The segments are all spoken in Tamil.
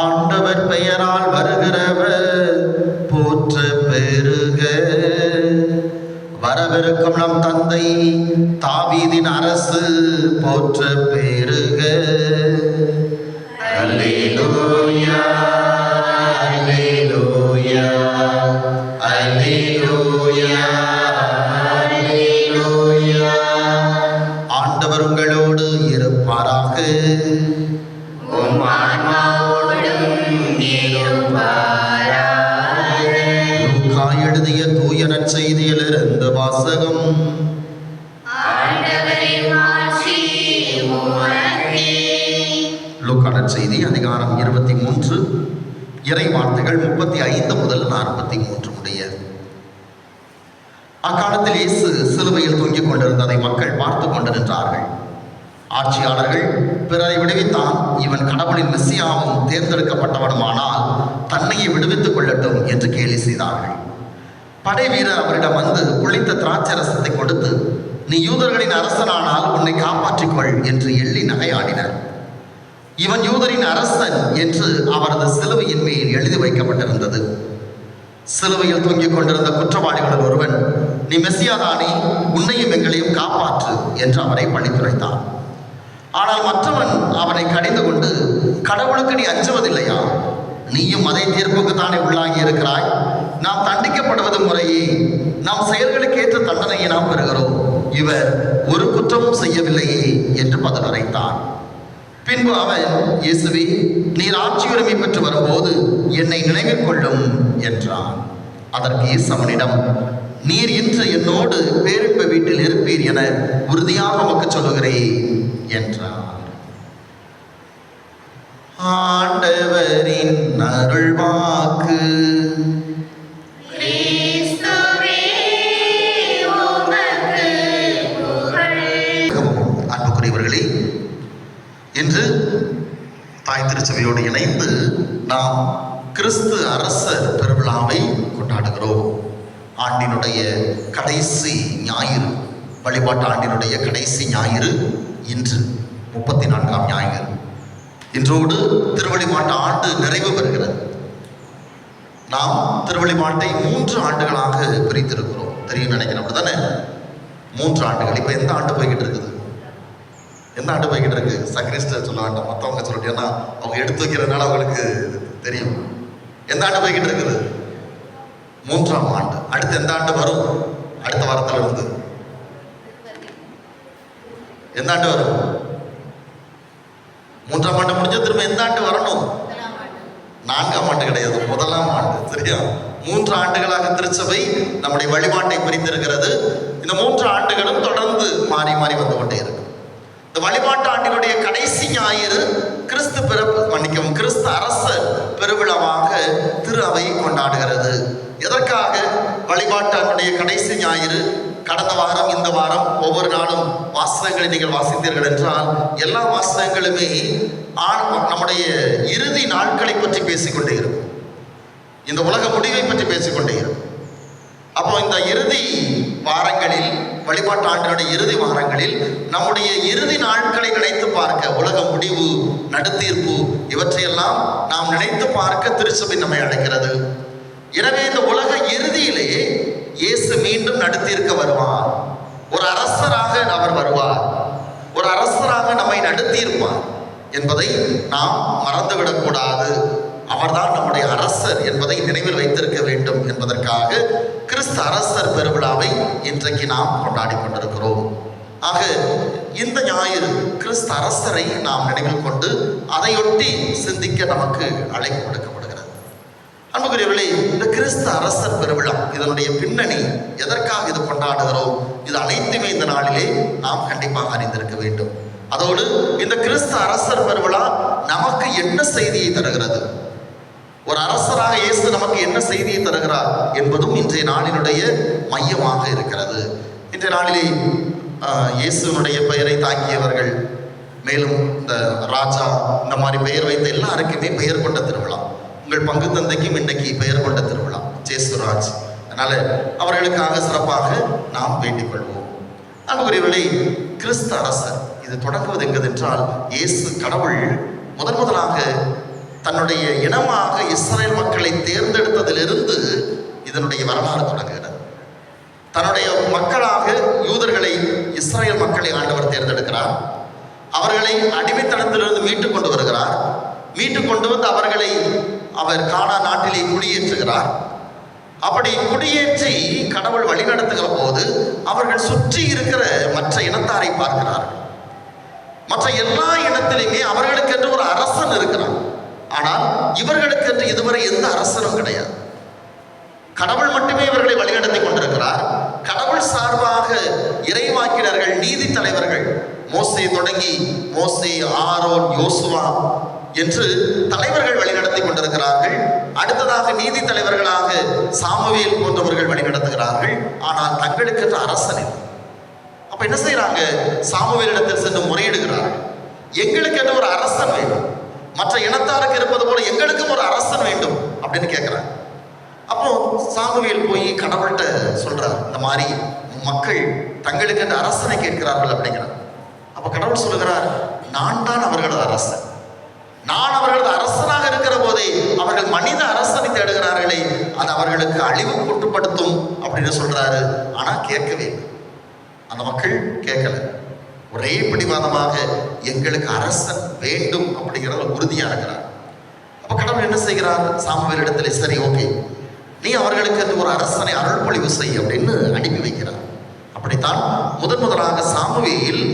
ஆண்டவர் பெயரால் வருகிறவர் போற்ற பெருக. வரவிருக்கும் நம் தந்தை தாவீதின் அரசு போற்ற பெருக. அல்லேலூயா அல்லேலூயா அல்லேலூயா அல்லேலூயா. ஆண்டவர் உங்களோடு இருப்பாராக. லூக்கா எழுதிய தூய நற்செய்தியிலிருந்து வாசகம். லூக்கா நற்செய்தி அதிகாரம் 23 இறை வார்த்தைகள் 35 முதல் 43 முடிய. அக்காலத்தில் இயேசு சிலுவையில் தொங்கிக் கொண்டிருந்ததை மக்கள் பார்த்து கொண்டு நின்றார்கள். ஆட்சியாளர்கள் பிறரை விடுவித்தான், இவன் கடவுளின் மெசியாவும் தேர்ந்தெடுக்கப்பட்டவனுமானால் தன்னையே விடுவித்துக் கொள்ளட்டும் என்று கேலி செய்தார்கள். படை வீரர் அவரிடம் வந்து புளித்த திராட்சை ரசத்தை கொடுத்து, நீ யூதர்களின் அரசனானால் உன்னை காப்பாற்றிக்கொள் என்று எள்ளி நகையாடினர். இவன் யூதரின் அரசன் என்று அவரது சிலுவையின் மேல் எழுதி வைக்கப்பட்டிருந்தது. சிலுவையில் தொங்கிக் கொண்டிருந்த குற்றவாளிகளில் ஒருவன், நீ மெசியாதானே, உன்னையும் எங்களையும் காப்பாற்று என்று அவரை பழித்துரைத்தான். ஆனால் மற்றவன் அவனை கடிந்து கொண்டு, கடவுளுக்கு நீ அஞ்சுவதில்லையா? நீயும் அதே தீர்ப்புக்குத்தானே உள்ளாகி இருக்கிறாய். நாம் தண்டிக்கப்படுவது முறையே, நாம் செயல்களுக்கு ஏற்ற தண்டனையை நாம் பெறுகிறோம். இவர் ஒரு குற்றமும் செய்யவில்லையே என்று பதிலுரைத்தான். பின்பு அவன், இயேசுவே, நீர் ஆட்சியுரிமை பெற்று வரும்போது என்னை நினைவில் கொள்ளும் என்றான். அதற்கு இயேசு அவனிடம், நீர் இன்று என்னோடு பேரின்ப வீட்டில் இருப்பீர் என உறுதியாக உமக்கு சொல்லுகிறேன் என்றார். ஆண்டவரின் அருள்வாக்கு. அன்புக்குரியவர்களே, இன்று தாய் திருச்சபையோடு இணைந்து நாம் கிறிஸ்து அரசர் பெருவிழாவை கொண்டாடுகிறோம். ஆண்டினுடைய கடைசி ஞாயிறு, வழிபாட்டு ஆண்டினுடைய கடைசி ஞாயிறு இன்று 34ஆம் ஞாயிறு. இன்றோடு திருவழிபாட்டு ஆண்டு நிறைவு பெறுகிறது. நாம் திருவழிபாட்டை 3 ஆண்டுகளாக பிரித்திருக்கிறோம். தெரியும் நினைக்கிறேன், அப்படித்தானே? 3 ஆண்டுகள். இப்போ எந்த ஆண்டு போய்கிட்டு இருக்குது? எந்த ஆண்டு போய்கிட்டு இருக்கு? சக்ரிஸ்டர் சொல்ல வேண்டாம், மற்றவங்க சொல்லிட்டு, ஏன்னா அவங்க எடுத்து வைக்கிறதுனால அவங்களுக்கு தெரியும். எந்த ஆண்டு போய்கிட்டு இருக்குது? 3ஆம் ஆண்டு. அடுத்து எந்த ஆண்டு வரும்? அடுத்த வாரத்தில் இருந்து எந்த ஆண்டு வரும்? 3ஆம் ஆண்டு முடிஞ்ச திரும்ப எந்த ஆண்டு வரணும்? 4ஆம் ஆண்டு கிடையாது, 1ஆம் ஆண்டு. சரியா? 3 ஆண்டுகளாக திருச்சபை நம்முடைய வழிபாட்டை பிரித்திருக்கிறது. இந்த 3 ஆண்டுகளும் தொடர்ந்து மாறி மாறி வந்து கொண்டே இருக்கு. இந்த வழிபாட்டு ஆண்டினுடைய கடைசி ஞாயிறு கிறிஸ்து அரசர் பெருவிழாவாக திரு அவை கொண்டாடுகிறது. எதற்காக வழிபாட்டு ஆண்டுடைய கடைசி ஞாயிறு? கடந்த வாரம், இந்த வாரம் ஒவ்வொரு நாளும் வாசகங்களை நீங்கள் வாசித்தீர்கள் என்றால், எல்லா வாசகங்களுமே நம்முடைய இறுதி நாட்களை பற்றி பேசிக்கொண்டே இருக்கும். இந்த உலக முடிவை பற்றி பேசிக்கொண்டே இருக்கும். அப்போ இந்த இறுதி வாரங்களில், வழிபாட்டு ஆண்டினுடைய இறுதி வாரங்களில் நம்முடைய இறுதி நாட்களை நினைத்து பார்க்க, உலக முடிவு, நடுத்தீர்ப்பு, இவற்றையெல்லாம் நாம் நினைத்து பார்க்க திருச்சபை நம்மை அழைக்கிறது. எனவே இந்த உலக இறுதியிலே இயேசு மீண்டும் நடுத்தீர்க்க வருவார். ஒரு அரசராக அவர் வருவார். ஒரு அரசராக நம்மை நடுத்தீர்ப்பார் என்பதை நாம் மறந்துவிடக்கூடாது. அவர்தான் நம்முடைய அரசர் என்பதை நினைவில் வைத்திருக்க வேண்டும் என்பதற்காக கிறிஸ்து அரசர் பெருவிழாவை இன்றைக்கு நாம் கொண்டாடி கொண்டிருக்கிறோம். ஆக இந்த ஞாயிறு கிறிஸ்து அரசரை நாம் நினைவில் கொண்டு அதையொட்டி சிந்திக்க நமக்கு அழைப்பு விடுக்கப்படுகிறது. அன்புக்குரியவர்களே, இந்த கிறிஸ்து அரசர் பெருவிழா, இதனுடைய பின்னணி, எதற்காக இது கொண்டாடுகிறோம், இது அனைத்துமே இந்த நாளிலே நாம் கண்டிப்பாக அறிந்திருக்க வேண்டும். அதோடு இந்த கிறிஸ்து அரசர் பெருவிழா நமக்கு என்ன செய்தியை தருகிறது, ஒரு அரசராக இயேசு நமக்கு என்ன செய்தியை தருகிறார் என்பதும் இன்றைய நாளினுடைய மையமாக இருக்கிறது. இன்றைய நாளிலே இயேசுனுடைய பெயரை தாங்கியவர்கள், மேலும் இந்த ராஜா, இந்த மாதிரி பெயர் வைத்த எல்லாருக்குமே பெயர் கொண்ட திருவிழா. உங்கள் பங்கு தந்தைக்கும் இன்னைக்கு பெயர் கொண்ட திருவிழா, ஜேசுராஜ். அதனால அவர்களுக்காக சிறப்பாக நாம் வேண்டிக் கொள்வோம். அன்புக்குரியவர்களே, கிறிஸ்து அரசர் இது தொடங்குவது என்கிறால், இயேசு கடவுள் முதலாக தன்னுடைய இனமாக இஸ்ரேல் மக்களை தேர்ந்தெடுத்ததிலிருந்து இதனுடைய வரலாறு தொடங்குகிறது. தன்னுடைய மக்களாக யூதர்களை, இஸ்ரேல் மக்களை ஆண்டவர் தேர்ந்தெடுக்கிறார். அவர்களை அடிமைத்தனத்திலிருந்து மீட்டுக் கொண்டு வருகிறார். மீட்டுக் கொண்டு வந்து அவர்களை அவர் கானான் நாட்டிலே குடியேற்றுகிறார். அப்படி குடியேற்றி கடவுள் வழிநடத்துகிற போது அவர்கள் சுற்றி இருக்கிற மற்ற இனத்தாரை பார்க்கிறார்கள். மற்ற எல்லா இனத்திலுமே அவர்களுக்கென்று ஒரு அரசன் இருக்கிறான். ஆனால் இவர்களுக்கென்று இதுவரை எந்த அரசனும் கிடையாது. கடவுள் மட்டுமே இவர்களை வழிநடத்தி கொண்டிருக்கிறார். கடவுள் சார்பாக இறைவாக்கினர்கள், நீதி தலைவர்கள், மோசே தொடங்கி மோசே, ஆரோன், யோசுவா என்று தலைவர்கள் வழிநடத்தி கொண்டிருக்கிறார்கள். அடுத்ததாக நீதி தலைவர்களாக சாமுவேல் போன்றவர்கள் வழிநடத்துகிறார்கள். ஆனால் தங்களுக்கென்று அரசன் இல்லை. அப்ப என்ன செய்யறாங்க? சாமுவேலிடத்தில் சென்று முறையிடுகிறார்கள். எங்களுக்கு என்று ஒரு அரசன் வேண்டும், மற்ற இனத்தாருக்கு இருப்பது போல எங்களுக்கும் ஒரு அரசன் வேண்டும் அப்படின்னு கேட்கிறாங்க. அப்போ சாமுவேல் போய் கடவுள்கிட்ட சொல்றார், இந்த மாதிரி மக்கள் தங்களுக்கு என்று அரசனை கேட்கிறார்கள் அப்படிங்கிறார். அப்ப கடவுள் சொல்லுகிறார், நான் தான் அவர்களது அரசன். நான் அவர்களது அரசனாக இருக்கிற போதே அவர்கள் மனித அரசனை தேடுகிறார்களே, அது அவர்களுக்கு அழிவு கூட்டுப்படுத்தும் அப்படின்னு சொல்றாரு. ஆனா கேட்கவே இல்லை. அந்த மக்கள் கேட்கல. ஒரே பிடிவாதமாக எங்களுக்கு அரசன் வேண்டும் அப்படிங்கிறத உறுதியா இருக்கிறார். அப்ப கடவுள் என்ன செய்கிறார்? சாமுவேல் இடத்துல, சரி ஓகே, நீ அவர்களுக்கு ஒரு அரசனை அருள்பொழிவு செய் அப்படின்னு அனுப்பி வைக்கிறார். அப்படித்தான் முதலாக சாமுவேல்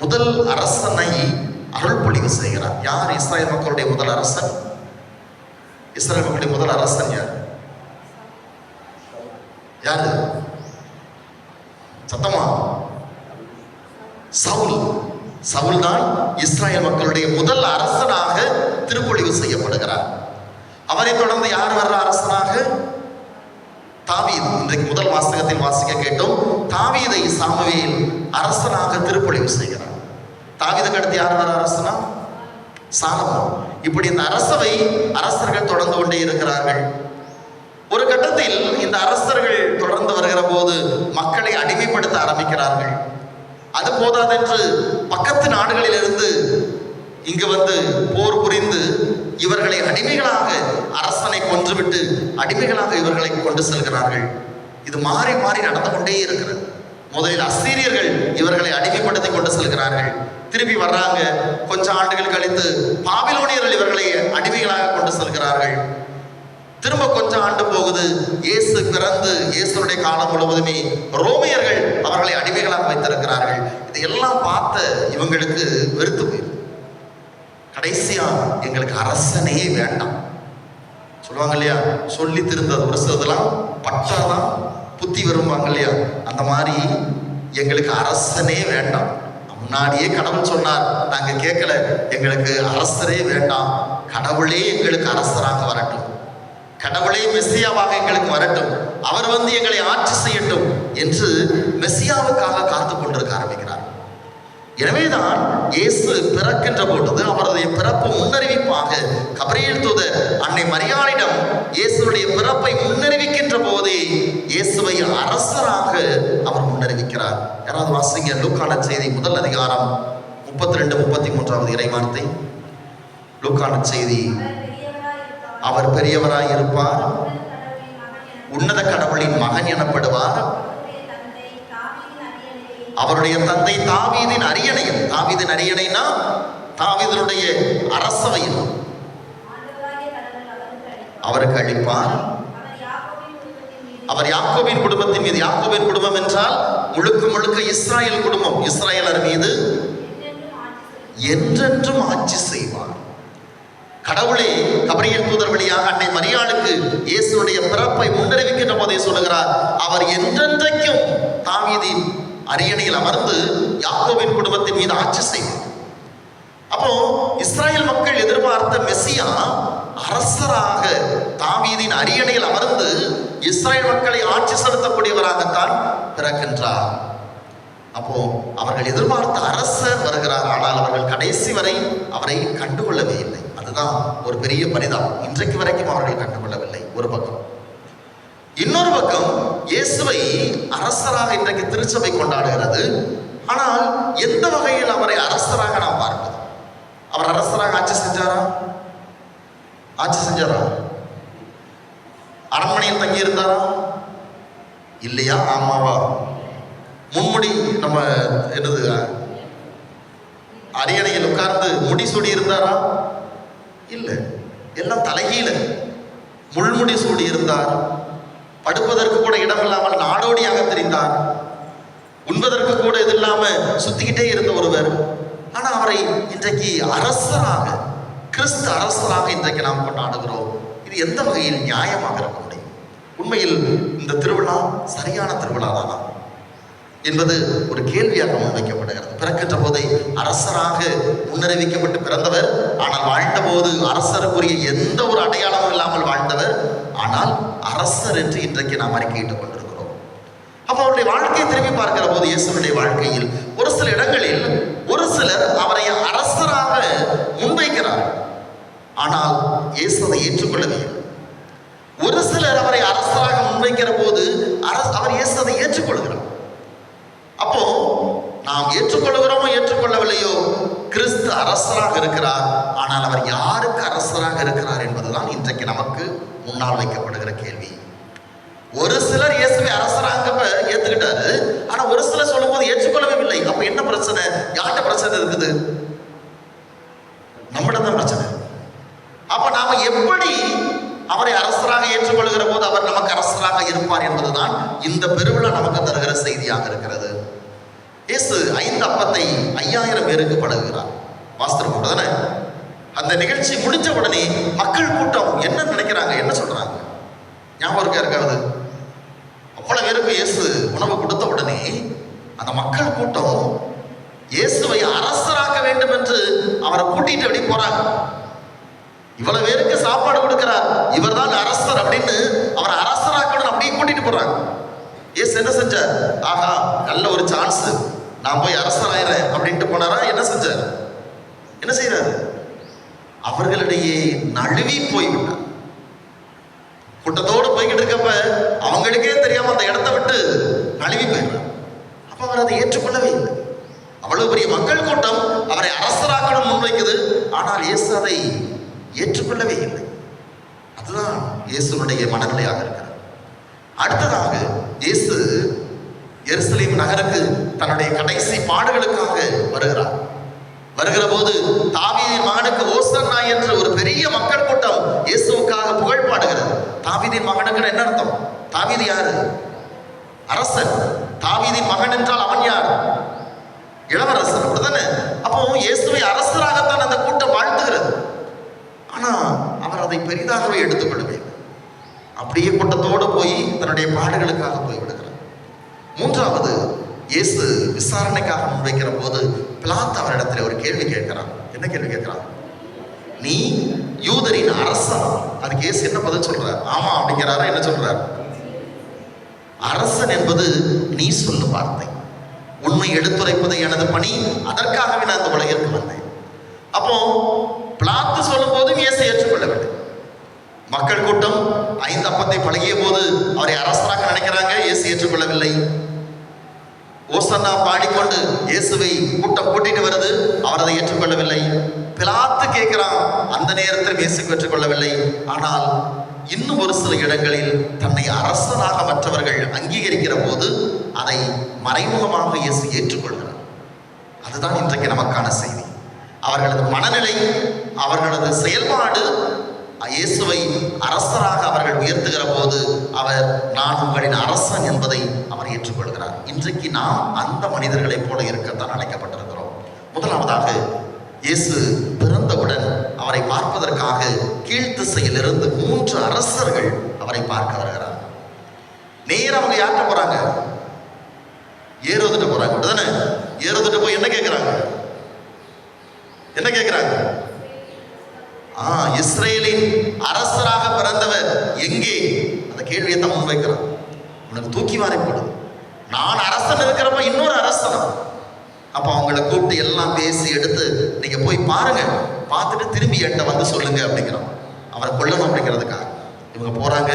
முதல் அரசனை அருள்பொழிவு செய்கிறார். யார் இஸ்ரேல் மக்களுடைய முதல் அரசன்? இஸ்ரேல் மக்களுடைய முதல் அரசன் யார்? யாரு? சத்தமா? சவுல். சவுல் தான் இஸ்ரேல் மக்களுடைய முதல் அரசனாக திருப்பொழிவு செய்யப்படுகிறார். அவரை தொடர்ந்து யார் வர்ற அரசனாக? தாவீது. இன்றைக்கு முதல் வாசகத்தில் வாசிக்க கேட்டோம். தாவீதை சாமுவேல் அரசனாக திருப்பொழிவு செய்கிறார். தாவீதுக்கு அடுத்து யார் வர அரசனா? சாலமோன். இப்படி இந்த அரசர்கள் தொடர்ந்து கொண்டே இருக்கிறார்கள். ஒரு கட்டத்தில் இந்த அரசர்கள் தொடர்ந்து வருகிற போது மக்களை அடிமைப்படுத்த ஆரம்பிக்கிறார்கள். அது போதாதென்று பக்கத்து நாடுகளிலிருந்து இங்கு வந்து போர் புரிந்து இவர்களை அடிமைகளாக, அரசனை கொன்றுவிட்டு அடிமைகளாக இவர்களை கொண்டு செல்கிறார்கள். இது மாறி மாறி நடந்து கொண்டே இருக்கிறது. முதலில் அசீரியர்கள் இவர்களை அடிமைப்படுத்தி கொண்டு செல்கிறார்கள். திருப்பி வர்றாங்க. கொஞ்சம் ஆண்டுகள் கழித்து பாபிலோனியர்கள் இவர்களை அடிமைகளாக கொண்டு செல்கிறார்கள். திரும்ப கொஞ்சம் ஆண்டு போகுது. இயேசு பிறந்து இயேசுடைய காலம் முழுவதுமே ரோமியர்கள் அவர்களை அடிமைகளாக வைத்திருக்கிறார்கள். இதையெல்லாம் பார்த்த இவங்களுக்கு வெறுத்து போயிருக்கு. கடைசியா எங்களுக்கு அரசனே வேண்டாம் சொல்லுவாங்க இல்லையா? சொல்லி திருந்தது ஒரு சிலதெல்லாம் பட்டாதான் புத்தி வருவாங்க இல்லையா? அந்த மாதிரி எங்களுக்கு அரசனே வேண்டாம். முன்னாடியே கடவுள் சொன்னார், நாங்க கேட்கல, எங்களுக்கு அரசரே வேண்டாம், கடவுளே எங்களுக்கு அரசராக வரட்டும், கடவுளே மெஸ்ஸியாவாக எங்களுக்கு வரட்டும், அவர் வந்து எங்களை ஆட்சி செய்யட்டும் என்று மெஸ்ஸியாவுக்காக காத்து கொண்டிருக்க ஆரம்பிக்கிறார். எனவேதான் இயேசு பிறக்கின்ற பொழுது அவருடைய பிறப்பு முன்னறிவிப்பாக கபிரியேல் தூதர் அன்னை மரியாளிடம் இயேசுடைய பிறப்பை முன்னறிவிக்கின்ற போதே இயேசுவை அரசராக அவர் முன்னறிவிக்கிறார். யாராவது வாசிங்க லூக்கான செய்தி முதல் அதிகாரம் 32-33 இறைவார்த்தை. லூக்கான செய்தி. அவர் பெரியவராய் இருப்பார், உன்னத கடவுளின் மகன் எனப்படுவார், அவருடைய தந்தை தாவீதின் அரியணையில். தாவீதின் அரியணைனா தாவீதினுடைய அரசவையில் அவருக்கு அளிப்பார். அவர் யாக்கோபின் குடும்பத்தின் மீது, யாக்கோபின் குடும்பம் என்றால் முழுக்க முழுக்க இஸ்ராயல் குடும்பம், இஸ்ராயலர் மீது என்றென்றும் ஆட்சி செய்வார். கடவுளே கபிரியேல் தூதர் வழியாக அன்னை மரியாளுக்கு இயேசுடைய பிறப்பை முன்னறிவிக்கின்ற போதே சொல்லுகிறார், அவர் என்றென்றைக்கும் தாவீதின் அரியணையில் அமர்ந்து யாக்கோபின் குடும்பத்தின் மீது ஆட்சி செய்வார். அப்போ இஸ்ராயல் மக்கள் எதிர்பார்த்த மெசியா அரசராக தாவீதின் அரியணையில் அமர்ந்து இஸ்ராயல் மக்களை ஆட்சி செலுத்தக்கூடியவராகத்தான் பிறக்கின்றார். அப்போ அவர்கள் எதிர்பார்த்த அரசர் வருகிறார். ஆனால் அவர்கள் கடைசி வரை அவரை கண்டுகொள்ளவே இல்லை. அதுதான் ஒரு பெரிய பரிதாபம். இன்றைக்கு வரைக்கும் அவர்கள் கண்டுகொள்ளவில்லை. ஒரு பக்கம். இன்னொரு பக்கம் இயேசுவை அரசராக இன்றைக்கு திருச்சபை கொண்டாடுகிறது. ஆனால் எந்த வகையில் அவரை அரசராக நாம் பார்ப்பது? அவர் அரசராக ஆட்சி செஞ்சாரா? ஆட்சி செஞ்சாரா? அரண்மனையில் தங்கி இருந்தாரா? இல்லையா? ஆமாவா? முன்முடி நம்ம என்னது அரியணையில் உட்கார்ந்து முடி சூடி இருந்தாரா? இல்லை, எல்லாம் தலைகீழ முள்முடி சூடி இருந்தார். படுப்பதற்கு கூட இடமில்லாமல் நாடோடியாக தெரிந்தார். உண்பதற்கு கூட இது இல்லாம சுத்திக்கிட்டே இருந்த ஒருவர். ஆனா அவரை இன்றைக்கு அரசராக, கிறிஸ்து அரசராக இன்றைக்கு நாம் கொண்டாடுகிறோம். இது எந்த வகையில் நியாயமாக இருக்க முடியும்? உண்மையில் இந்த திருவிழா சரியான திருவிழா தானா என்பது ஒரு கேள்வியாக முன்வைக்கப்படுகிறது. பிறக்கின்ற போதே அரசராக முன்னறிவிக்கப்பட்டு பிறந்தவர், ஆனால் வாழ்ந்த போது அரசருக்குரிய எந்த ஒரு அடையாளமும் இல்லாமல் வாழ்ந்தவர். ஆனால் அரசர் என்று இன்றைக்கு நாம் அறிக்கையிட்டுக் கொண்டிருக்கிறோம். அப்ப அவருடைய வாழ்க்கையை திரும்பி பார்க்கிற போது, இயேசுடைய வாழ்க்கையில் ஒரு சில இடங்களில் ஒரு சிலர் அவரை அரசராக முன்வைக்கிறார், ஆனால் இயேசு அதை ஏற்றுக்கொள்ளவில்லை. ஒரு சிலர் அவரை அரசராக முன்வைக்கிற போது அவர் இயேசு அதை ஏற்றுக்கொள்கிறார். அப்போ நாம் ஏற்றுக்கொள்கிறோமோ ஏற்றுக்கொள்ளவில்லையோ, கிறிஸ்து அரசராக இருக்கிறார். ஆனால் அவர் யாருக்கு அரசராக இருக்கிறார் என்பதுதான் இன்றைக்கு நமக்கு முன்னால் வைக்கப்படுகிற கேள்வி. ஒரு சிலர் இயேசுவை அரசராக ஏற்றுக்கிட்டாரு, ஆனா ஒரு சிலர் சொல்லும் போது ஏற்றுக்கொள்ளவே இல்லை. அப்ப என்ன பிரச்சனை? யார்கிட்ட பிரச்சனை இருக்குது? நம்மிடம் தான் பிரச்சனை. அப்ப நாம எப்படி அவரை அரசராக ஏற்றுக்கொள்கிற போது அவர் நமக்கு அரசராக இருப்பார் என்பதுதான் இந்த பெருவிழா நமக்கு தருகிற செய்தியாக இருக்கிறது. இயேசு 5 அப்பத்தை 5000 பேருக்கு பழகுகிறார். வாஸ்தவம் தானே? அந்த நிகழ்ச்சி முடிஞ்ச உடனே மக்கள் கூட்டம் என்ன நினைக்கிறாங்க, என்ன சொல்றாங்க? ஞாபகம் இருக்கா? இருக்காது. அவ்வளவு பேருக்கு இயேசு உணவு கொடுத்த உடனே அந்த மக்கள் கூட்டம் இயேசுவை அரசராக்க வேண்டும் என்று அவரை கூட்டிட்டு அப்படி போறாங்க. இவ்வளவு பேருக்கு சாப்பாடு கொடுக்கிறார், இவர் தான் அரசர் அப்படின்னு அவரை அரசராக்கணும் அப்படியே கூட்டிட்டு போறாங்க. இயேசு என்ன செஞ்சார்? ஆஹா, நல்ல ஒரு சான்ஸ், நான் போய் அரசராயிரேன் அப்படின்ட்டு போனாரா? என்ன செஞ்சார்? என்ன செய்யறாரு? அவர்களிடையே நழுவி போய்விட்டார். கூட்டத்தோடு போய்கிட்டு இருக்கப்ப அவங்களுக்கே தெரியாம அந்த இடத்தை விட்டு நழுவி போயிடுறார். அப்ப அவர் அதை ஏற்றுக்கொள்ளவே இல்லை. அவ்வளவு பெரிய மக்கள் கூட்டம் அவரை அரசராக்கணும் முன்வைக்குது, ஆனால் இயேசு அதை ஏற்றுக்கொள்ளவே இல்லை. அதுதான் இயேசுனுடைய மனநிலையாக இருக்கிறார். அடுத்ததாக இயேசு எருசலேம் நகருக்கு தன்னுடைய கடைசி பாடுகளுக்காக வருகிறார். வருகிற போது தாவீதின் மகனுக்கு ஓசன்னா என்று ஒரு பெரிய மக்கள் கூட்டம் இயேசுவுக்காக புகழ் பாடுகிறது. தாவீதின் மகனுக்கு என்ன அர்த்தம்? தாவீது யாரு? அரசன். தாவீதின் மகன் என்றால் அவன் யார்? இளவரசன், அப்படிதானே? அப்போ இயேசுவை அரசராகத்தான் அந்த கூட்டம் வாழ்த்துகிறது. ஆனா அவர் அதை பெரிதாகவே எடுத்துக்கொள்ளவே இல்லை. அப்படியே கூட்டத்தோடு போய் தன்னுடைய பாடுகளுக்காக போய்விடுகிறார். மூன்றாவது, இயேசு விசாரணைக்காக முன்வைக்கிற போது பிலாத்து அவரிடத்தில் ஒரு கேள்வி கேட்கிறான். என்ன கேள்வி கேட்கிறான்? நீ யூதரின் அரசன். அதுக்கு இயேசு என்ன பதில் சொல்றார்? ஆமா அப்படிங்கிறாரா? என்ன சொல்றார்? அரசன் என்பது நீ சொல்லும் வார்த்தை, உண்மை எடுத்துரைப்பது எனது பணி, அதற்காகவே நான் இந்த உலகிற்கு வந்தேன். அப்போ பிலாத்து சொல்லும் போதும் இயேசு ஏற்றுக்கொள்ளவில்லை. மக்கள் கூட்டம் 5 அப்பத்தை பழகிய போது அவரை அரசராக நினைக்கிறாங்க, இயேசு ஏற்றுக்கொள்ளவில்லை. ஓசன்னா பாடிக்கொண்டு இயேசுவை கூட்டம் கூட்டிட்டு வருது, அவர் அதை ஏற்றுக்கொள்ளவில்லை. பிலாத்து கேட்கிறான், அந்த நேரத்தில் இயேசு ஏற்றுக்கொள்ளவில்லை. ஆனால் இன்னும் ஒரு சில இடங்களில் தன்னை அரசனாக மற்றவர்கள் அங்கீகரிக்கிற போது அதை மறைமுகமாக இயேசு ஏற்றுக்கொள்கிறார். அதுதான் இன்றைக்கு நமக்கான செய்தி. அவர்களது மனநிலை, அவர்களது செயல்பாடு இயேசுவை அரசராக அவர்கள் உயர்த்துகிற போது அவர் நான் உங்களின் அரசன் என்பதை அவர் ஏற்றுக்கொள்கிறார். இன்றைக்கு நாம் அந்த மனிதர்களைப் போல இருக்கத்தான் அழைக்கப்பட்டிருக்கிறோம். முதலாவதாக, இயேசு பிறந்தவுடன் அவரை பார்ப்பதற்காக கீழ்த்திசையிலிருந்து 3 அரசர்கள் அவரை பார்க்க வருகிறார். நேரம் அவங்க யார்கிட்ட போறாங்க? ஏரோதுட்ட போறாங்க, அப்படிதானே? ஏரோதுட்ட போய் என்ன கேட்கிறாங்க? என்ன கேட்கிறாங்க? இஸ்ரேலின் அரசராக பிறந்தவர் எங்கே? அந்த கேள்வியை தான் முன்வைக்கிறான். உனக்கு தூக்கி வாரி போடுது. நான் அரசன் இருக்கிறப்ப இன்னொரு அரசன். அப்ப அவங்களை கூப்பிட்டு எல்லாம் பேசி எடுத்து நீங்க போய் பாருங்க, பார்த்துட்டு திரும்பி என்கிட்ட வந்து சொல்லுங்க அப்படிங்கிறான். அவரை கொல்லணும் அப்படிங்கிறதுக்காக இவங்க போறாங்க.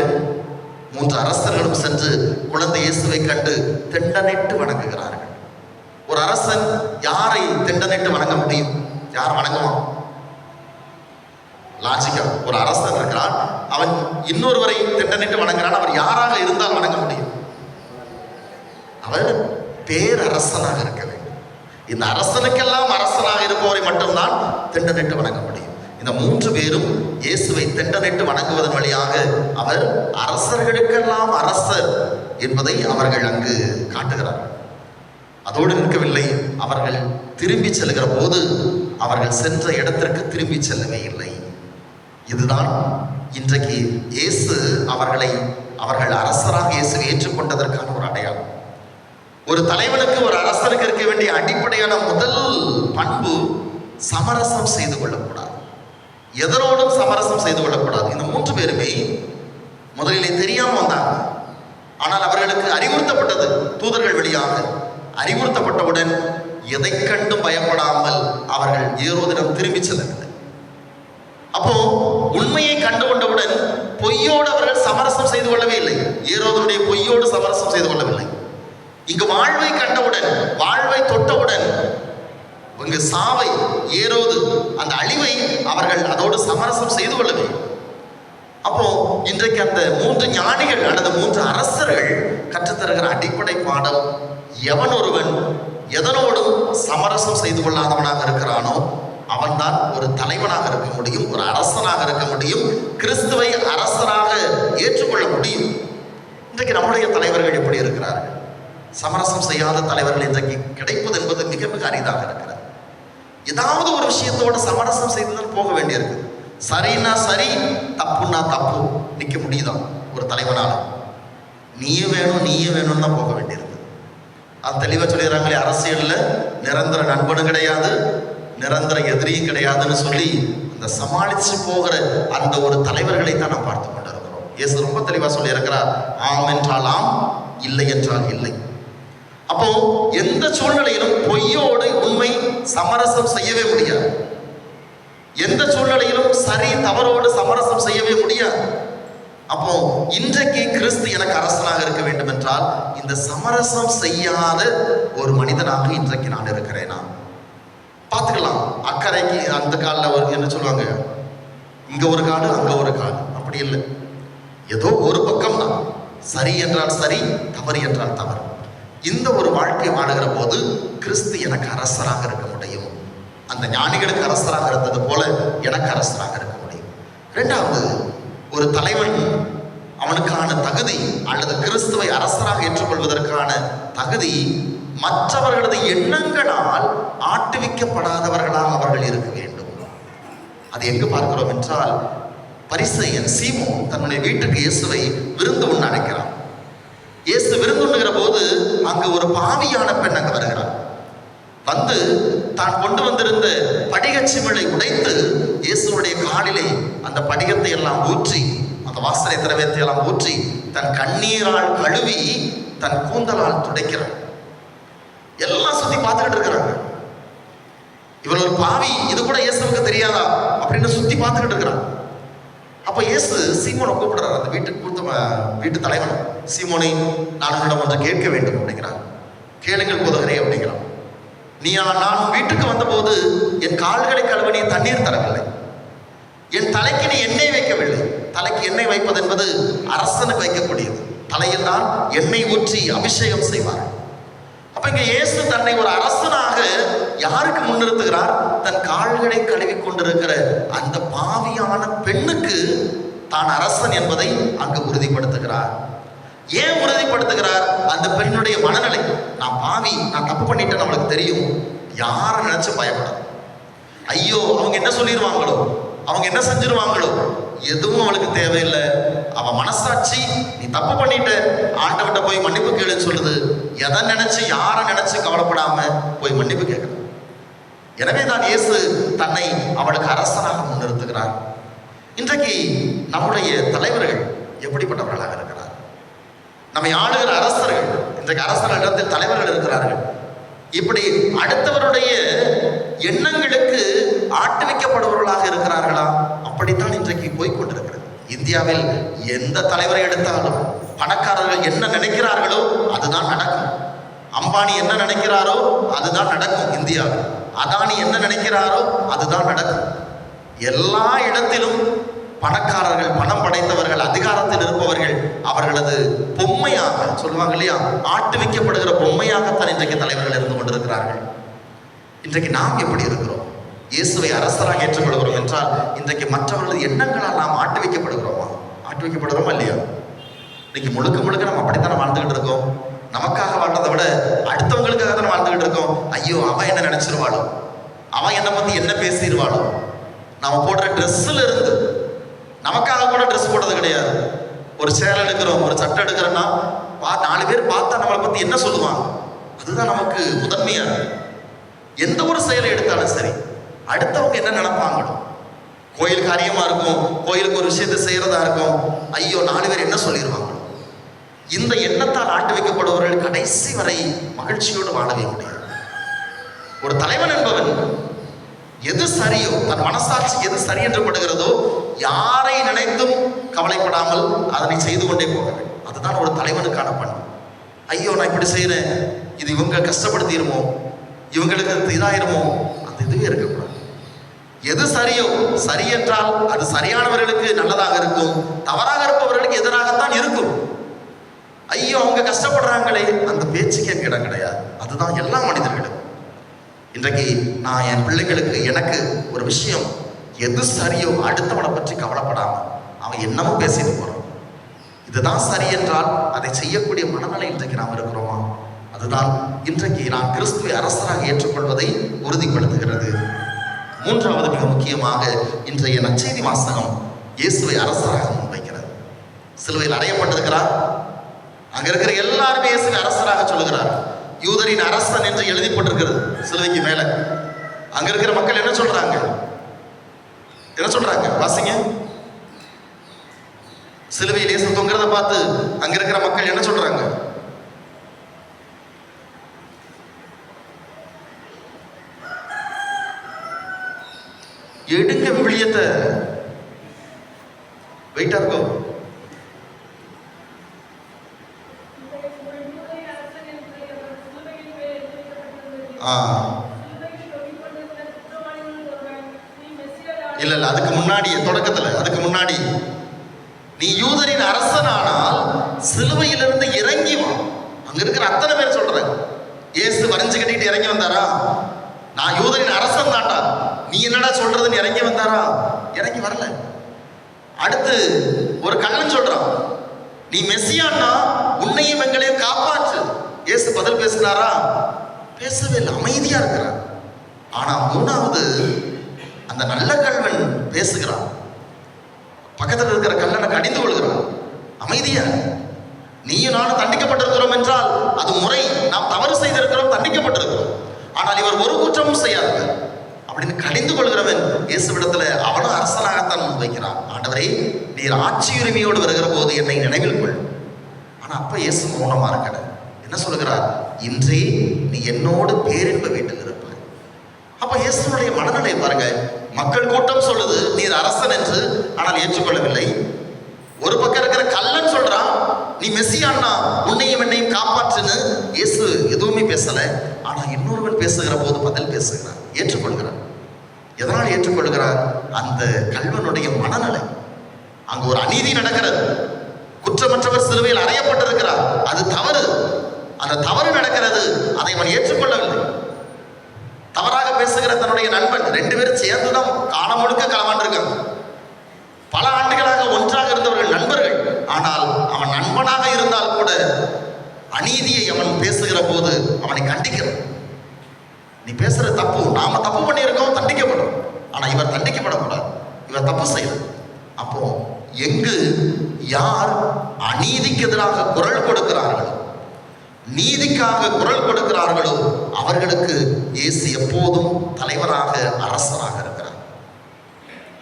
3 அரசர்களும் சென்று குழந்தை இயேசுவை கண்டு தெண்டனிட்டு வணங்குகிறார்கள். ஒரு அரசன் யாரை தெண்டனிட்டு வணங்க முடியும்? யார் வணங்குவான்? லாஜிக்கா ஒரு அரசன் இருக்கிறான், அவன் இன்னொருவரை திட்டமிட்டு வணங்குறான். அவர் யாராக இருந்தால் வணங்க முடியும்? அவர் பேரரசனாக இருக்க வேண்டும். இந்த அரசனுக்கெல்லாம் அரசனாக இருப்பவரை மட்டும்தான் திட்டமிட்டு வணங்க முடியும். இந்த 3 பேரும் இயேசுவை திட்டமிட்டு வணங்குவதன் வழியாக அவர் அரசர்களுக்கெல்லாம் அரசர் என்பதை அவர்கள் அங்கு காட்டுகிறார். அதோடு நிற்கவில்லை, அவர்கள் திரும்பி செல்கிற போது அவர்கள் சென்ற இடத்திற்கு திரும்பி செல்லவே இல்லை. இதுதான் இன்றைக்கு இயேசு அவர்கள் அரசராக இயேசு ஏற்றுக்கொண்டதற்கான ஒரு அடையாளம். ஒரு தலைவனுக்கு, ஒரு அரசனுக்கு இருக்க வேண்டிய அடிப்படையான முதல் பண்பு சமரசம் செய்து கொள்ளக்கூடாது. எதனோடும் சமரசம் செய்து கொள்ளக்கூடாது. இந்த 3 பேருமே முதலிலே தெரியாம வந்தாங்க. ஆனால் அவர்களுக்கு அறிவுறுத்தப்பட்டது, தூதர்கள் வழியாக அறிவுறுத்தப்பட்டவுடன் எதை கண்டும் பயப்படாமல் அவர்கள் ஏரோதிடம் திரும்பி செல்லவில்லை. அப்போ உண்மையை கண்டுகொண்டவுடன் பொய்யோடு அவர்கள் சமரசம் செய்து கொள்ளவே இல்லை. ஏரோதனுடைய பொய்யோடு சமரசம் செய்து கொள்ளவில்லை. இங்கு வாழ்வை கண்டவுடன், வாழ்வை தொட்டவுடன், இங்கு சாவை, ஏரோது அந்த அழிவை அவர்கள் அதோடு சமரசம் செய்து கொள்ளவே. அப்போ இன்றைக்கு அந்த 3 ஞானிகள் அல்லது 3 அரசர்கள் கற்றுத்தருகிற அடிப்படை பாடம், எவன் ஒருவன் எதனோடும் சமரசம் செய்து கொள்ளாதவனாக இருக்கிறானோ அவன்தான் ஒரு தலைவனாக இருக்க முடியும், ஒரு அரசனாக இருக்க முடியும், கிறிஸ்துவை அரசராக ஏற்றுக்கொள்ள முடியும். இன்றைக்கு நம்முடைய தலைவர்கள் எப்படி இருக்கிறார்கள்? சமரசம் செய்யாத தலைவர்கள் இன்றைக்கு கிடைப்பது என்பது மிக மிக அரிதாக இருக்கிறது. ஏதாவது ஒரு விஷயத்தோடு சமரசம் செய்துதான் போக வேண்டியிருக்கு. சரின்னா சரி, தப்புன்னா தப்பு. நிற்க முடியுதா ஒரு தலைவனால? நீயே வேணும்னு தான் போக வேண்டியிருக்கு. அது தெளிவாக சொல்லிடுறாங்களே, அரசியல்ல நிரந்தர நண்பனும் கிடையாது, நிரந்தர எதிரியும் கிடையாதுன்னு சொல்லி அந்த சமாளிச்சு போகிற அந்த ஒரு தலைவர்களை தான் நாம் பார்த்து கொண்டிருக்கிறோம். இயேசு ரொம்ப தெளிவாக சொல்லி இருக்கிறார், ஆம் என்றால் ஆம், இல்லை என்றால் இல்லை. அப்போ எந்த சூழ்நிலையிலும் பொய்யோடு உண்மை சமரசம் செய்யவே முடியாது. எந்த சூழ்நிலையிலும் சரி தவறோடு சமரசம் செய்யவே முடியாது. அப்போ இன்றைக்கு கிறிஸ்து எனக்கு அரசனாக இருக்க வேண்டும் என்றால் இந்த சமரசம் செய்யாத ஒரு மனிதனாக இன்றைக்கு நான் இருக்கிறேனா பார்த்துக்கலாம். அக்கறைக்கு அந்த காலில் ஒரு என்ன சொல்லுவாங்க, இங்க ஒரு காடு அங்க ஒரு காடு, அப்படி இல்லை. ஏதோ ஒரு பக்கம் தான், சரி என்றால் சரி, தவறு என்றால் தவறு. இந்த ஒரு வாழ்க்கை வாழுகிற போது கிறிஸ்து எனக்கு அரசராக இருக்க முடியும். அந்த ஞானிகளுக்கு அரசராக இருந்தது போல எனக்கு அரசராக இருக்க முடியும். 2வது, ஒரு தலைவன் அவனுக்கான தகுதி அல்லது கிறிஸ்துவை அரசராக ஏற்றுக்கொள்வதற்கான தகுதி மற்றவர்களது எண்ணங்களால் ஆட்டுவிக்கப்படாதவர்களாக அவர்கள் இருக்க வேண்டும். அது எங்கு பார்க்கிறோம் என்றால், பரிசேயன் சீமோன் தன்னுடைய வீட்டுக்கு இயேசுவை விருந்து உண்ண அழைக்கிறான். இயேசு விருந்துண்ணுகிற போது அங்கு ஒரு பாவியான பெண் அங்கு வருகிறார். வந்து தான் கொண்டு வந்திருந்த படிகச்சிமிழை உடைத்து இயேசுடைய காலிலே அந்த படிகத்தை எல்லாம் ஊற்றி, அந்த வாசனை திரவியத்தை எல்லாம் ஊற்றி தன் கண்ணீரால் கழுவி தன் கூந்தலால் துடைக்கிறார். எல்லாம் சுத்தி பார்த்துக்கிட்டு இருக்கிறாங்க. இவர் ஒரு பாவி, இது கூட இயேசுவுக்கு தெரியாதா அப்படின்னு சுத்தி பார்த்துக்கிட்டு இருக்கிறான். அப்ப இயேசு சீமோனை கூப்பிடுறார், அந்த வீட்டு தலைவன். சீமோனை, நான் உன்னிடம் ஒன்று கேட்க வேண்டும் அப்படிங்கிறார். கேளுங்கள் போதகரே அப்படிங்கிறான். நான் வீட்டுக்கு வந்தபோது என் கால்களை கழுவ நீ தண்ணீர் தரவில்லை, என் தலைக்கு நீ எண்ணெய் வைக்கவில்லை. தலைக்கு எண்ணெய் வைப்பது என்பது அரசனுக்கு வைக்கக்கூடியது. தலையில் தான் எண்ணெய் ஊற்றி அபிஷேகம் செய்வார். அப்ப இங்க இயேசு தன்னை ஒரு அரசனாக யாருக்கு முன்னிறுத்துகிறார்? தன் கால்களை கழுவி கொண்டிருக்கிற அந்த பாவியான பெண்ணுக்கு தான் அரசன் என்பதை அங்கு உறுதிப்படுத்துகிறார். ஏன் உறுதிப்படுத்துகிறார்? அந்த பெண்ணுடைய மனநிலை, நான் பாவி, நான் தப்பு பண்ணிட்டேன்னு அவளுக்கு தெரியும். யாரை நினைச்சு பயப்படும், ஐயோ அவங்க என்ன சொல்லிடுவாங்களோ, அவங்க என்ன செஞ்சிருவாங்களோ, எதுவும் அவளுக்கு தேவையில்லை. அவ மனசாட்சி, நீ தப்பு பண்ணிட்ட, ஆண்டவன்கிட்ட போய் மன்னிப்பு கேளுன்னு சொல்லுது. எதை நினைச்சு யாரை நினைச்சு கவலைப்படாம போய் மன்னிப்பு கேட்கணும். எனவே தான் இயேசு தன்னை அவளுக்கு அரசனாக முன்னிறுத்துகிறார். இன்றைக்கு நம்முடைய தலைவர்கள் எப்படிப்பட்டவர்களாக இருக்கிறார்? நம்மை ஆளுகிற அரசர்கள், இன்றைக்கு அரசர்களிடத்தில் தலைவர்கள் இருக்கிறார்கள். இப்படி அடுத்தவருடைய எண்ணங்களுக்கு ஆட்டுவிக்கப்படுபவர்களாக இருக்கிறார்களா? அப்படித்தான் இன்றைக்கு போய்கொண்டிருக்கிறது. இந்தியாவில் எந்த தலைவரை எடுத்தாலும் பணக்காரர்கள் என்ன நினைக்கிறார்களோ அதுதான் நடக்கும். அம்பானி என்ன நினைக்கிறாரோ அதுதான் நடக்கும். இந்தியாவில் அதானி என்ன நினைக்கிறாரோ அதுதான் நடக்கும். எல்லா இடத்திலும் பணக்காரர்கள், பணம் படைத்தவர்கள், அதிகாரத்தில் இருப்பவர்கள் அவர்களது பொம்மையாக சொல்லுவாங்க இல்லையா, ஆட்டு வைக்கப்படுகிற பொம்மையாகத்தான் இன்றைக்கு தலைவர்கள் இருந்து கொண்டிருக்கிறார்கள். இன்றைக்கு நாம் எப்படி இருக்கிறோம்? இயேசுவை அரசராக ஏற்றுக்கொள்கிறோம் என்றால் இன்றைக்கு மற்றவர்களது எண்ணங்களால் நாம் ஆட்டு வைக்கப்படுகிறோமா? ஆட்டு வைக்கப்படுகிறோமா இல்லையா? இன்னைக்கு முழுக்க முழுக்க நம்ம அப்படித்தானே வாழ்ந்துகிட்டு இருக்கோம். நமக்காக வாழ்றதை விட அடுத்தவங்களுக்காக தானே வாழ்ந்துகிட்டு இருக்கோம். ஐயோ, அவன் என்ன நினைச்சிருவாளோ, அவன் என்னை பத்தி என்ன பேசிடுவாளோ. நம்ம போடுற ட்ரெஸ்ஸுல இருந்து, நமக்காக கூட ட்ரெஸ் போடுறது கிடையாது. ஒரு சேலை எடுக்கிறோம், ஒரு சட்டை எடுக்கிறோம்னா 4 பேர் பார்த்தா நம்மளை பத்தி என்ன சொல்லுவாங்க, அதுதான் நமக்கு முதன்மையா. எந்த ஒரு செயலை எடுத்தாலும் சரி, அடுத்தவங்க என்ன நினைப்பாங்களோ. கோயில் காரியமா இருக்கும், கோயிலுக்கு ஒரு விஷயத்தை செய்யறதா இருக்கும், ஐயோ 4 பேர் என்ன சொல்லிடுவாங்க. இந்த எண்ணத்தால் ஆட்டு வைக்கப்படுபவர்கள் கடைசி வரை மகிழ்ச்சியோடு வாழவே முடியாது. ஒரு தலைவன் என்பவன் எது சரியோ, தன் மனசாட்சி எது சரி என்று படுகிறதோ, யாரை நினைத்தும் கவலைப்படாமல் அதனை செய்து கொண்டே போக வேண்டும். அதுதான் ஒரு தலைவனுக்கான பண்பு. ஐயோ, நான் இப்படி செய்யறேன், இது இவங்க கஷ்டப்படுத்திடுமோ, இவங்களுக்கு இதாயிருமோ, அந்த இதுவே இருக்கக்கூடாது. எது சரியோ, சரி என்றால் அது சரியானவர்களுக்கு நல்லதாக இருக்கும், தவறாக இருப்பவர்களுக்கு எதிராகத்தான் இருக்கும். ஐயோ, அவங்க கஷ்டப்படுறாங்களே, அந்த பேச்சுக்கே இடம் கிடையாது. அதுதான் எல்லா மனிதர்களும். இன்றைக்கு நான் என் பிள்ளைகளுக்கு, எனக்கு ஒரு விஷயம் எது சரியோ, அடுத்தவனை பற்றி கவலைப்படாம அவன் என்னமோ பேசிட்டு போறான், இதுதான் சரி என்றால் அதை செய்யக்கூடிய மனநிலை இன்றைக்கு நாம் இருக்கிறோமா? அதுதான் இன்றைக்கு நான் கிறிஸ்துவை அரசராக ஏற்றுக்கொள்வதை உறுதிப்படுத்துகிறது. 3வது மிக முக்கியமாக இன்றைய நற்செய்தி வாசகம் இயேசுவை அரசராக முன்வைக்கிறது. சிலுவையில் அறையப்பட்டிருக்கிறார். அங்க இருக்கிற எல்லாருமே இயேசுவை அரசராக சொல்லுகிறார். யூதரின் அரசன் என்று எழுதிப்பட்டிருக்கிறது சிலுவைக்கு மேல. அங்க இருக்கிற மக்கள் என்ன சொல்றாங்க? என்ன சொல்றாங்க? வாசிங்க. சிலுவையில் இயேசு தொங்குறத பார்த்து அங்க இருக்கிற மக்கள் என்ன சொல்றாங்க? எடுங்க விவிலியத்தை, வெயிட்டா இருக்கும். இல்ல, அதுக்கு முன்னாடி தொடக்கத்துல, அதுக்கு முன்னாடி, நீ யூதரின் அரசனானால் சிலுவையிலிருந்து இறங்கி வா. அங்க இருக்கிற அத்தனை பேர் சொல்றாங்க. இயேசு வரைஞ்சு கட்டிட்டு இறங்கி வந்தாரா? நான் யூதரின் அரசன் தாண்டா, நீ என்னடா சொல்றதுன்னு இறங்கி வந்தாரா? இறங்கி வரல. அடுத்து ஒரு கள்ளன் சொல்றான், நீ மெசியான்னா உன்னையும் எங்களையும் காப்பாற்று. இயேசு பதில் பேசினாரா? பேசவே இல்லை, அமைதியா இருக்கிறார். ஆனா 3வது அந்த நல்ல கள்வன் பேசுகிறான். பக்கத்தில் இருக்கிற கள்ளனை கடிந்து கொள்கிறான். அமைதியா, நீயும் நானும் தண்டிக்கப்பட்டிருக்கிறோம் என்றால் அது முறை, நாம் தவறு செய்திருக்கிறோம், தண்டிக்கப்பட்டிருக்கிறோம். ஆனால் இவர் ஒரு குற்றமும் செய்யாது அப்படின்னு கடிந்து கொள்கிறவன் இயேசுவிடத்துல அவனும் அரசனாகத்தான் முன்வைக்கிறான். ஆண்டவரே, நீர் ஆட்சி உரிமையோடு வருகிற போது என்னை நினைவில் கொள். ஆனா அப்ப இயேசு மௌனமா இருக்கிற என்ன சொல்லுகிறார்? இன்றே நீ என்னோடு பேரின்ப வீட்டில் இருப்பாய். அப்ப இயேசுனுடைய மனநிலை பாருங்க. மக்கள் கூட்டம் சொல்லுது நீர் அரசன் என்று, ஆனால் ஏற்றுக்கொள்ளவில்லை. ஒரு பக்கம் இருக்கிற கள்ளன் சொல்றான், நீ மெசியான்னா உன்னையும் என்னையும் காப்பாற்றுன்னு. இயேசு எதுவுமே பேசல. ஆனா இன்னொருவன் பேசுகிற போது பதில் பேசுகிறார், ஏற்றுக்கொள்கிறார். எதனால் ஏற்றுக்கொள்கிறார்? அந்த கள்வனுடைய மனநிலை. அங்க ஒரு அநீதி நடக்கிறது. குற்றமற்றவர் சிலுவையில் அறையப்பட்டிருக்கிறார், அது தவறு. அந்த தவறு நடக்கிறது, அதை அவன் ஏற்றுக்கொள்ளவில்லை. தவறாக பேசுகிற தன்னுடைய நண்பன், 2 பேரும் சேர்ந்துதான் காலம் முழுக்க களவாண்டிருக்காங்க. பல ஆண்டுகளாக ஒன்றாக இருந்தவர்கள் நண்பர்கள். ஆனால் அவன் நண்பனாக இருந்தால் கூட அநீதியை அவன் பேசுகிற போது அவனை கண்டிக்கிறான். நீ பேசுற தப்பு, நாம தப்பு பண்ணியிருக்கோம், தண்டிக்கப்படும். ஆனா இவர் தண்டிக்கப்படக்கூடாது, இவர் தப்பு செய்யணும். அப்போ எங்கு யார் அநீதிக்கு எதிராக குரல் கொடுக்கிறார்களோ, நீதிக்காக குரல் கொடுக்கிறார்களோ, அவர்களுக்கு இயேசு எப்போதும் தலைவராக, அரசராக இருக்கிறார்.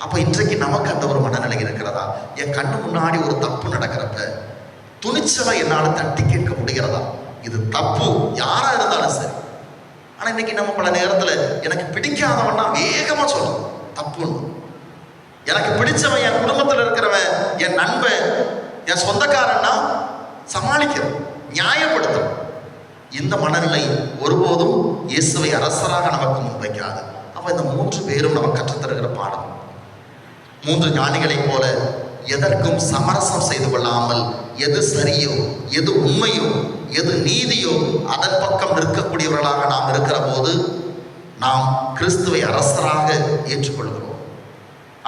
அப்ப இன்றைக்கு நமக்கு அந்த ஒரு மனநிலை இருக்கிறதா? என் கண்ணு முன்னாடி ஒரு தப்பு நடக்கிறப்ப துணிச்சலா என்னால தட்டி கேட்க முடிகிறதா? இது தப்பு, யாரா இருந்தாலும் சரி. ஆனா இன்னைக்கு நம்ம பல நேரத்துல எனக்கு பிடிக்காதவன்னா வேகமா சொல்லணும் தப்புன்னு. எனக்கு பிடிச்சவன், என் குடும்பத்தில் இருக்கிறவன், என் நண்பன், என் சொந்தக்காரன்னா சமாளிக்கிறோம், நியாயப்படுத்தும். இந்த மனநிலை ஒருபோதும் இயேசுவை அரசராக நமக்கு முன்வைக்காது. அப்ப இந்த 3 பேரும் நமக்கு கற்றுத்தருகிற பாடம். 3 ஞானிகளைப் போல எதற்கும் சமரசம் செய்து கொள்ளாமல் எது சரியோ, எது உண்மையோ, எது நீதியோ அதன் பக்கம் நிற்கக்கூடியவர்களாக நாம் இருக்கிற போது நாம் கிறிஸ்துவை அரசராக ஏற்றுக்கொள்கிறோம்.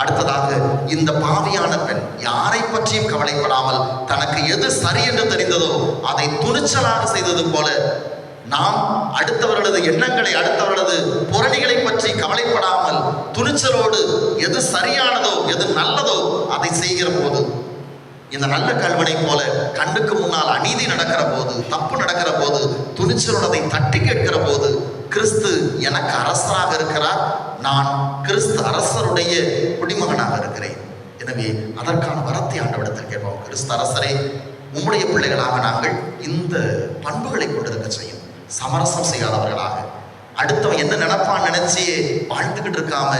அடுத்ததாக, இந்த பாவியான பெண் யாரை பற்றியும் கவலைப்படாமல் தனக்கு எது சரி என்று தெரிந்ததோ அதை துணிச்சலாக செய்தது போல நாம் அடுத்தவர்களது எண்ணங்களை, அடுத்தவர்களது புரணிகளை பற்றி கவலைப்படாமல் துணிச்சலோடு எது சரியானதோ, எது நல்லதோ அதை செய்கிற போது, இந்த நல்ல கல்வனை போல கண்ணுக்கு முன்னால் அநீதி நடக்கிற போது, தப்பு நடக்கிற போது துணிச்சலோடு அதை தட்டி கேட்கிற போது, கிறிஸ்து எனக்கு அரசராக இருக்கிறார், நான் கிறிஸ்து அரசருடைய குடிமகனாக இருக்கிறேன். எனவே அதற்கான வரத்தை ஆண்டவரிடத்தில் கேட்போம். கிறிஸ்து அரசரே, உம்முடைய பிள்ளைகளாக நாங்கள் இந்த பண்புகளை கொண்டிருக்க செய்யும். சமரசம் செய்யாதவர்களாக, அடுத்தவன் என்ன நினைப்பான் நினைச்சு வாழ்ந்துகிட்டு இருக்காம,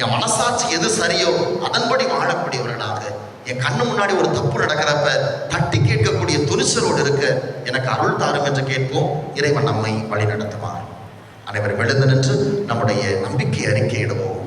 என் மனசாட்சி எது சரியோ அதன்படி வாழக்கூடியவர்களாக, என் கண்ணு முன்னாடி ஒரு தப்பு நடக்கிறப்ப தட்டி கேட்கக்கூடிய துணிச்சலோடு இருக்க எனக்கு அருள் தாரும் என்று கேட்போம். இறைவன் நம்மை வழி நடத்துவார். அனைவரும் எழுந்து நின்று நம்முடைய நம்பிக்கை அறிக்கையிடுவோம்.